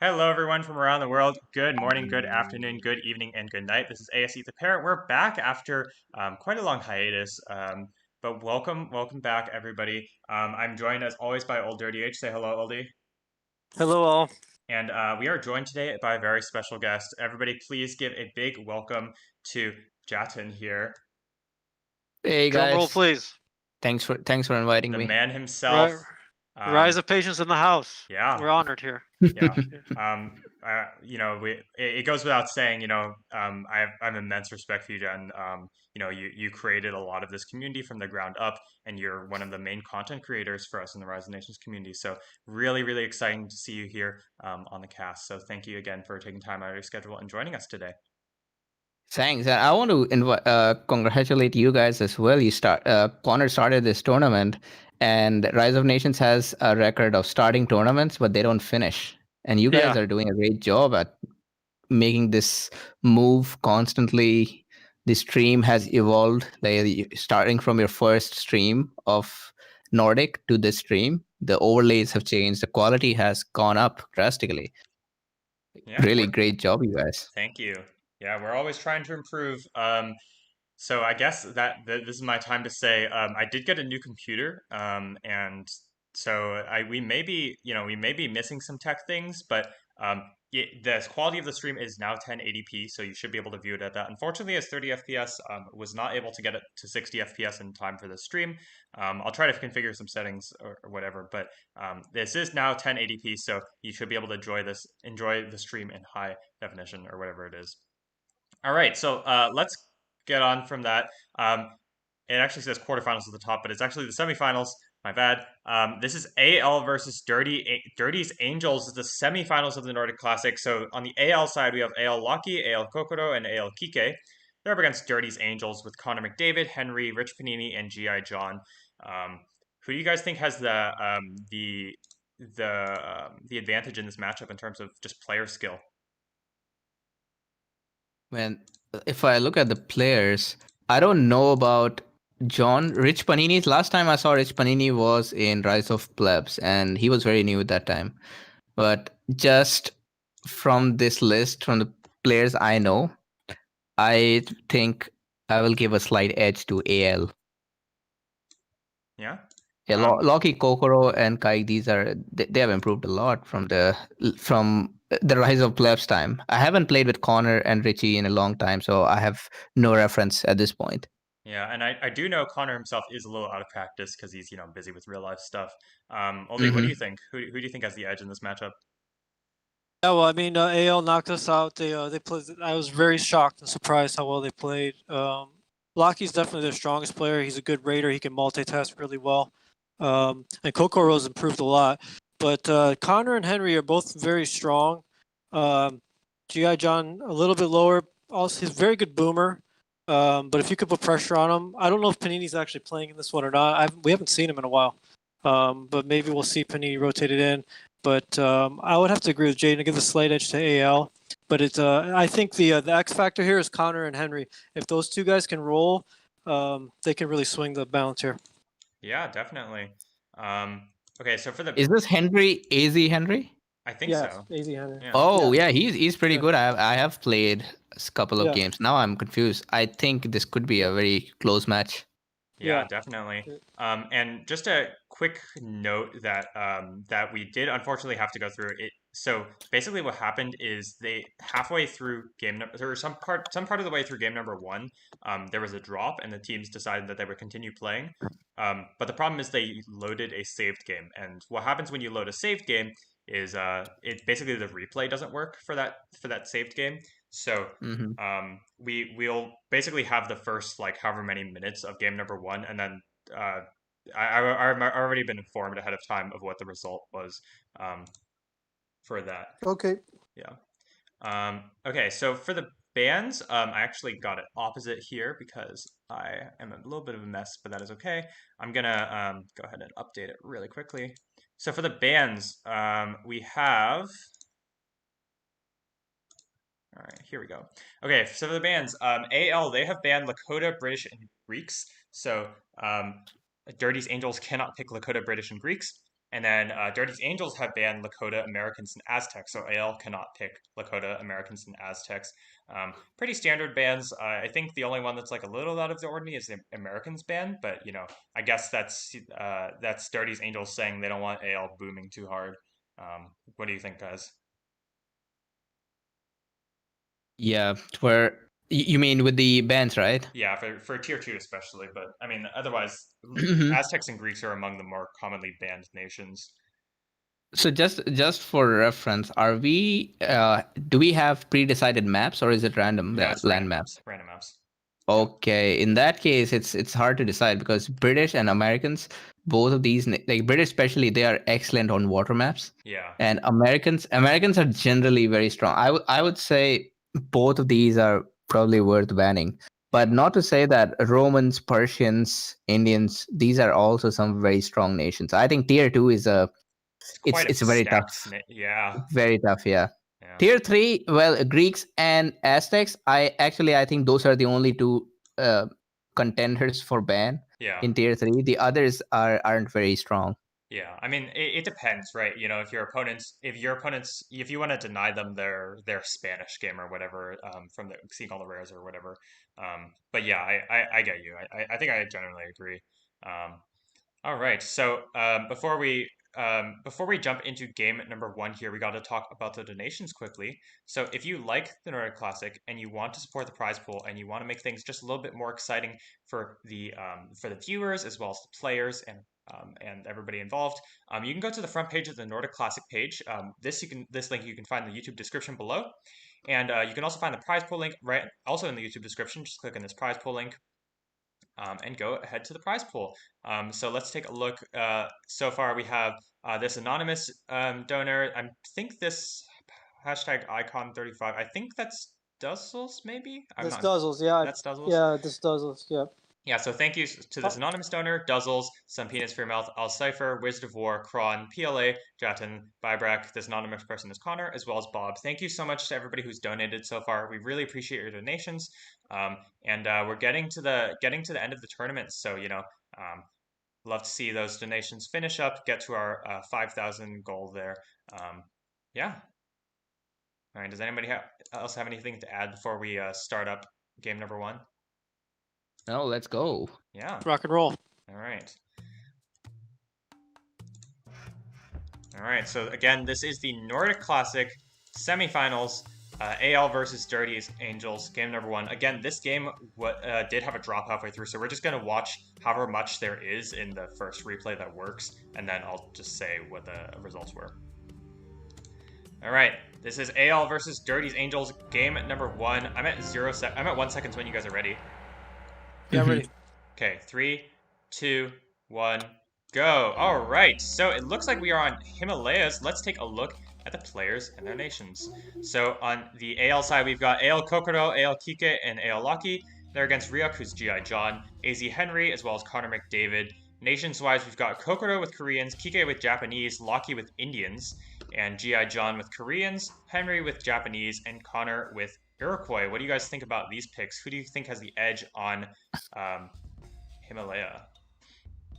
Hello, everyone from around the world. Good morning, good afternoon, good evening, and good night. This is ASE the Parent. We're back after quite a long hiatus, but welcome back, everybody. I'm joined as always by olddirtyh. Say hello, oldie. Hello, all. And we are joined today by a very special guest. Everybody, please give a big welcome to Jatin here, Hey Drum roll, guys, please. thanks for inviting the me. man himself. Ri- Um, Rise of patience in the house. yeah, We're honored here. Yeah. It goes without saying, I have immense respect for you, Jen. You created a lot of this community from the ground up, and you're one of the main content creators for us in the Rise of Nations community. So really, really exciting to see you here on the cast. So thank you again for taking time out of your schedule and joining us today. Thanks. And I want to congratulate you guys as well. Connor started this tournament, and Rise of Nations has a record of starting tournaments, but they don't finish. And you guys Yeah. are doing a great job at making this move constantly. The stream has evolved, starting from your first stream of Nordic to this stream. The overlays have changed. The quality has gone up drastically. Yeah, Really great job, you guys. thank you. Yeah, we're always trying to improve. So I guess this is my time to say I did get a new computer, and so we may be missing some tech things, but the quality of the stream is now 1080p, so you should be able to view it at that. Unfortunately, as 30 FPS, was not able to get it to 60 FPS in time for the stream. I'll try to configure some settings or whatever, but this is now 1080p, so you should be able to enjoy the stream in high definition or whatever it is. All right, so let's get on from that. It actually says quarterfinals at the top, but it's actually the semifinals. My bad. This is AL versus Dirty's Angels. It's the semifinals of the Nordic Classic. So on the AL side, we have AL Lucky, AL Kokoro, and AL Kike. They're up against Dirty's Angels with Connor McDavid, Henry, Rich Panini, and GI John. Who do you guys think has the advantage in this matchup in terms of just player skill? Man, if I look at the players, I don't know about Rich Panini's. Last time I saw Rich Panini was in Rise of Plebs, and he was very new at that time. But just from this list, from the players I know, I think I will give a slight edge to AL. Yeah. Yeah, Loki, Kokoro, and Kai. They have improved a lot from the Rise of Plebs time. I haven't played with Connor and Richie in a long time, so I have no reference at this point. Yeah, and I do know Connor himself is a little out of practice because he's busy with real life stuff. Oldie, what do you think? Who do you think has the edge in this matchup? Yeah, well, I mean, AL knocked us out. They played. I was very shocked and surprised how well they played. Loki's definitely their strongest player. He's a good raider. He can multitask really well. And Kokoro's improved a lot. But Connor and Henry are both very strong. GI John a little bit lower. Also, he's a very good boomer. But if you could put pressure on him, I don't know if Panini's actually playing in this one or not. We haven't seen him in a while. But maybe we'll see Panini rotated in. But I would have to agree with Jaden to give the slight edge to AL. But I think the X factor here is Connor and Henry. If those two guys can roll, they can really swing the balance here. Yeah, definitely. Okay, so Is this Henry AZ Henry? I think so. AZ Henry. Yeah. Oh yeah, he's pretty good. I have played a couple of Yeah. games. Now I'm confused. I think this could be a very close match. Yeah, definitely. And just a quick note that we did unfortunately have to go through it. So basically, what happened is they halfway through game number, or some part of the way through game number one, there was a drop, and the teams decided that they would continue playing. But the problem is they loaded a saved game, and what happens when you load a saved game is it basically the replay doesn't work for that saved game. So we'll basically have the first like however many minutes of game number one, and then I've already been informed ahead of time of what the result was for that. Okay. Yeah. Okay, so for the bands, I actually got it opposite here because I am a little bit of a mess, but that is okay. I'm gonna go ahead and update it really quickly. So for the bands, we have. All right, here we go. Okay, so for the bands, AL, they have banned Lakota, British, and Greeks. So Dirty's Angels cannot pick Lakota, British, and Greeks. And then Dirty's Angels have banned Lakota, Americans, and Aztecs, so AL cannot pick Lakota, Americans, and Aztecs. Pretty standard bans. I think the only one that's like a little out of the ordinary is the Americans ban, but I guess that's Dirty's Angels saying they don't want AL booming too hard. What do you think, guys? Yeah, where you mean with the bands, right? Yeah, for tier 2 especially, but I mean otherwise Aztecs and Greeks are among the more commonly banned nations. So just for reference, are we do we have pre-decided maps or is it random No, it's land random maps? maps. Random maps. Yeah. Okay, in that case, it's hard to decide because British and Americans, both of these, like British especially, they are excellent on water maps, Yeah. and Americans are generally very strong. I would say both of these are probably worth banning, but Yeah. not to say that Romans, Persians, Indians, these are also some very strong nations. I think tier 2 is It's it's quite a it's very stacked tough, yeah. very tough. Yeah. Yeah. Tier 3, well, Greeks and Aztecs, I think those are the only two uh, contenders for ban Yeah. in tier 3. The others aren't very strong. Yeah, I mean, it depends, right? If if you want to deny them their Spanish game or whatever, from the seeing all the rares or whatever. But yeah, I get you. I think I generally agree. Um, all right. So before we jump into game number 1 here, we got to talk about the donations quickly. So if you like the Nordic Classic and you want to support the prize pool and you want to make things just a little bit more exciting for the viewers as well as the players and everybody involved, you can go to the front page of the Nordic Classic page. This link you can find in the YouTube description below, and you can also find the prize pool link right also in the YouTube description. Just click on this prize pool link. And go ahead to the prize pool. So let's take a look. So far, we have this anonymous donor. I think this hashtag icon 35. I think that's Duzzles, maybe. I'm This not. Duzzles, yeah, That's Duzzles. yeah, this Duzzles, yeah. Yeah, so thank you to this anonymous donor, Duzzles, Some Penis for Your Mouth, Al Cipher, Wizard of War, Kron, PLA, Jatin, Vibrak, this anonymous person is Connor, as well as Bob. Thank you so much to everybody who's donated so far. We really appreciate your donations. And we're getting to the end of the tournament, so love to see those donations finish up, get to our 5,000 goal there. Yeah. All right. Does anybody else have anything to add before we start up game number 1? No, let's go. Yeah. Rock and roll. All right. All right. So again, this is the Nordic Classic semifinals. AL versus Dirty's Angels, game number 1. Again, this game did have a drop halfway through, so we're just going to watch however much there is in the first replay that works, and then I'll just say what the results were. All right, this is AL versus Dirty's Angels, game number 1. I'm at 1 second when you guys are ready. Yeah, ready. Okay, 3, 2, 1, go. All right, so it looks like we are on Himalayas. Let's take a look at the players and their nations. So on the AL side, we've got AL Kokoro, AL Kike, and AL Loki. They're against Ryuk, who's G.I. John, AZ Henry, as well as Connor McDavid. Nations-wise, we've got Kokoro with Koreans, Kike with Japanese, Loki with Indians, and G.I. John with Koreans, Henry with Japanese, and Connor with Iroquois. What do you guys think about these picks? Who do you think has the edge on Himalaya?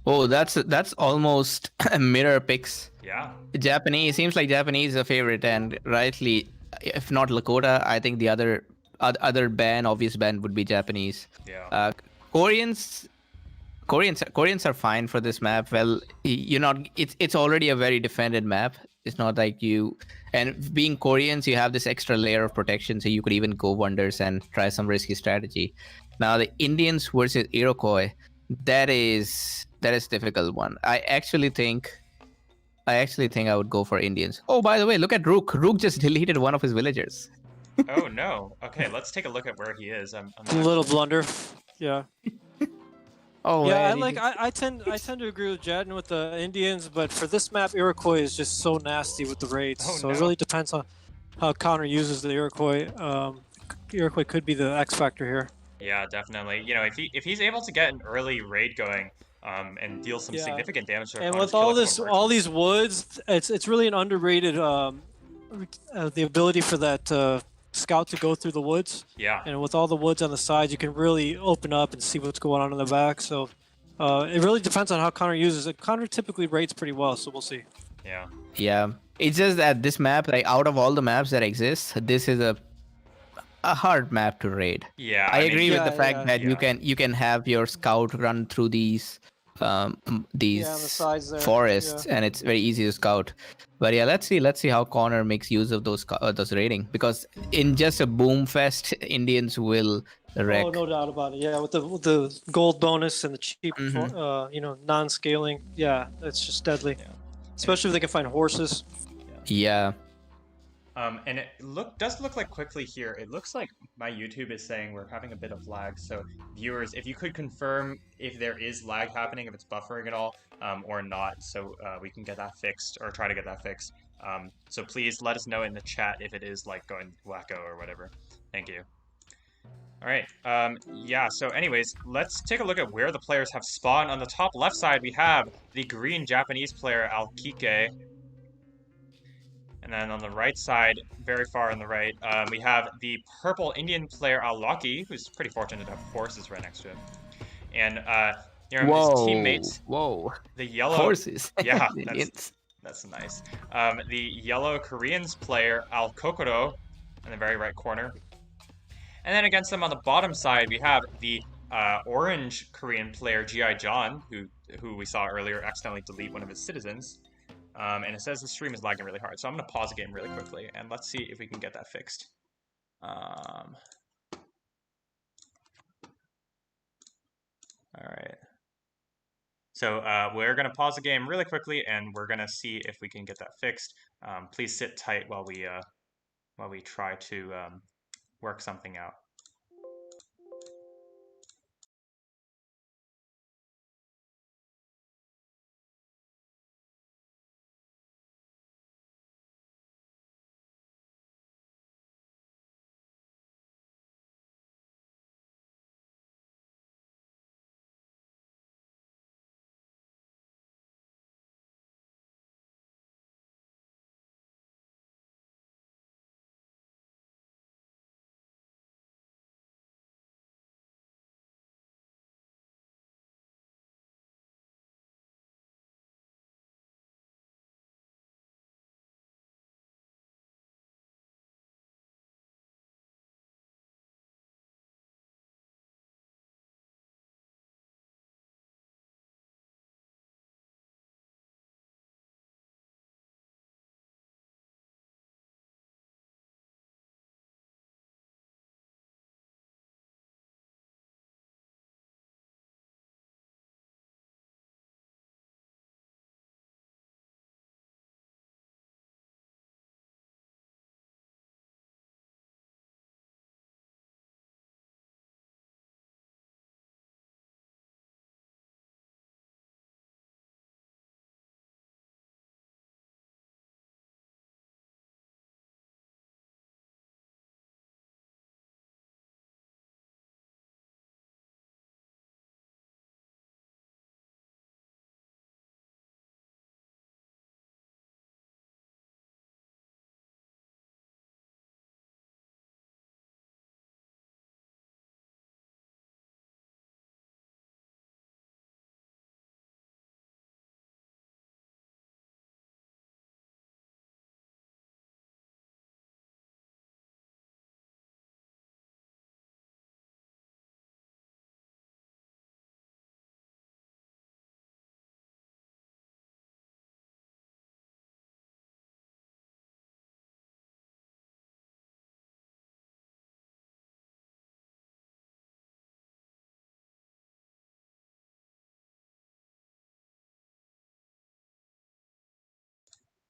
Oh, that's almost mirror picks. Yeah. Japanese seems like Japanese is a favorite, and rightly, if not Lakota, I think the other obvious ban would be Japanese. Yeah. Koreans are fine for this map. Well, it's already a very defended map. It's not like and being Koreans, you have this extra layer of protection, so you could even go wonders and try some risky strategy. Now the Indians versus Iroquois, that is difficult one. I actually think I would go for Indians. Oh, by the way, look at Rook. Rook just deleted one of his villagers. Oh no. Okay, let's take a look at where he is. I'm A little blunder. Yeah. Oh Yeah, man, I tend to agree with Jatin with the Indians, but for this map, Iroquois is just so nasty with the raids. Oh, so no. it really depends on how Connor uses the Iroquois. Iroquois could be the X factor here. Yeah, definitely. If he's able to get an early raid going, and deal some Yeah. significant damage to And opponents, with all kill this, everyone all working. these woods, it's really an underrated the ability for that scout to go through the woods. Yeah. And with all the woods on the sides, you can really open up and see what's going on in the back. So It really depends on how Connor uses it. Connor typically rates pretty well, so we'll see. Yeah. Yeah, it's just that this map, like out of all the maps that exist, this is a hard map to raid. Yeah, I I mean, agree with the fact that yeah. you can have your scout run through Yeah, on the these sides there. forests, Yeah. and it's very easy to scout. But yeah, let's see how Connor makes use of those raiding, because in just a boom fest, Indians will Oh, wreck. no doubt about it. Yeah, with the gold bonus and the cheap, non-scaling. Yeah, it's just deadly. Yeah. Especially if they can find horses. Yeah. And it does look like quickly here. It looks like my YouTube is saying we're having a bit of lag. So viewers, if you could confirm if there is lag happening, if it's buffering at all, or not, so we can get that fixed or try to get that fixed. So please let us know in the chat if it is like going wacko or whatever. Thank you. All right. Yeah. So, anyways, let's take a look at where the players have spawned. On the top left side, we have the green Japanese player Alkike. And then on the right side, very far on the right, we have the purple Indian player Al-Laki, who's pretty fortunate to have horses right next to him. And his teammate, Whoa. the yellow Horses. yeah, Indians. that's nice. The yellow Koreans player Al-Kokoro in the very right corner. And then against them on the bottom side, we have the orange Korean player Gi John, who we saw earlier accidentally delete one of his citizens. And it says the stream is lagging really hard, so I'm going to pause the game really quickly, and let's see if we can get that fixed. All right. So we're going to pause the game really quickly, and we're going to see if we can get that fixed. Please sit tight while we try to work something out.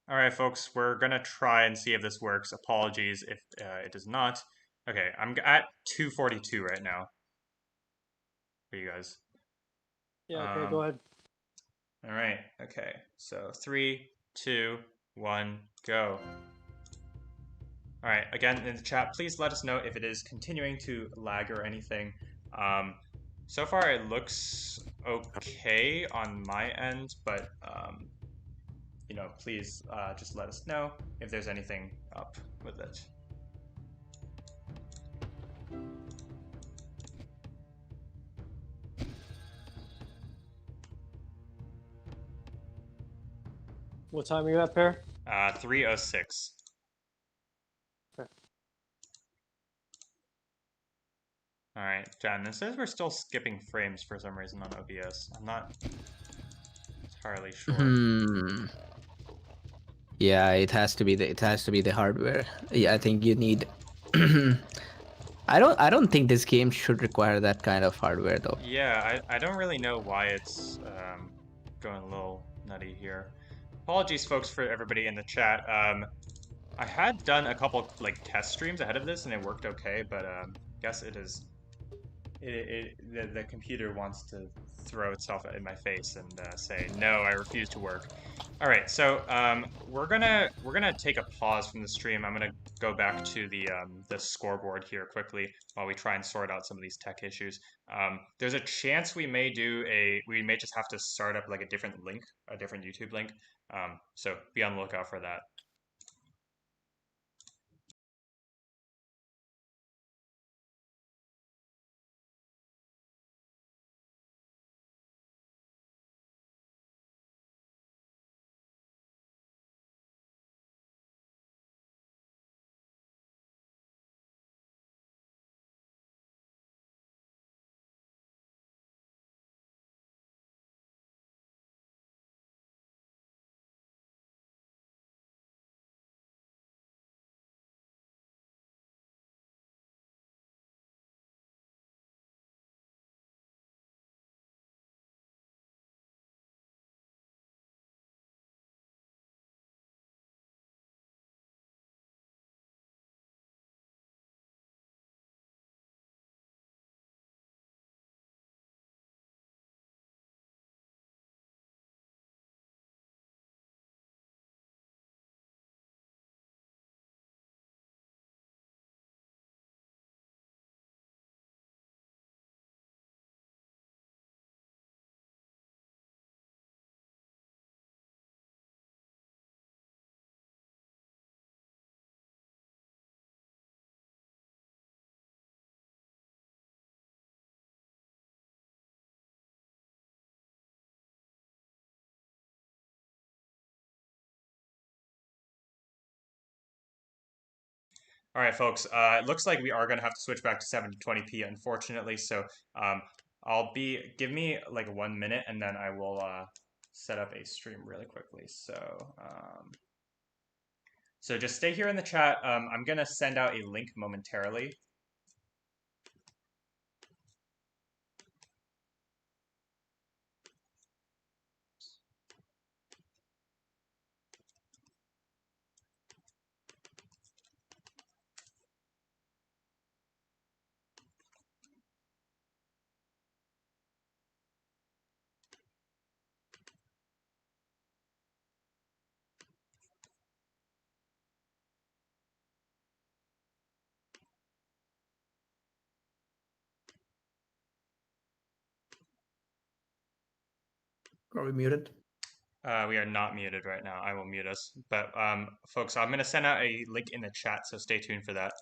All right, folks, we're gonna try and see if this works. Apologies if it does not. Okay, I'm at 242 right now for you guys. Yeah, okay, go ahead. All right, okay. So 3, 2, 1, go. All right, again in the chat, please let us know if it is continuing to lag or anything. So far it looks okay on my end, but please just let us know if there's anything up with it. What time are you at, Pair? 3:06. Okay. All right, Jan. It says we're still skipping frames for some reason on OBS. I'm not entirely sure. Hmm. Yeah, it has to be the hardware. Yeah, I think you need. I don't think this game should require that kind of hardware though. Yeah, I don't really know why it's going a little nutty here. Apologies, folks, for everybody in the chat. I had done a couple like test streams ahead of this and it worked okay, but guess it is the computer wants to throw itself in my face and say no, I refuse to work. All right, so we're gonna take a pause from the stream. I'm gonna go back to the scoreboard here quickly while we try and sort out some of these tech issues. There's a chance we may just have to start up like a different link, a different YouTube link. So be on the lookout for that. All right, folks. It looks like we are gonna have to switch back to 720p, unfortunately. So give me like 1 minute, and then I will set up a stream really quickly. So just stay here in the chat. I'm gonna send out a link momentarily. Are we muted? We are not muted right now. I will mute us. But folks, I'm gonna send out a link in the chat, so stay tuned for that.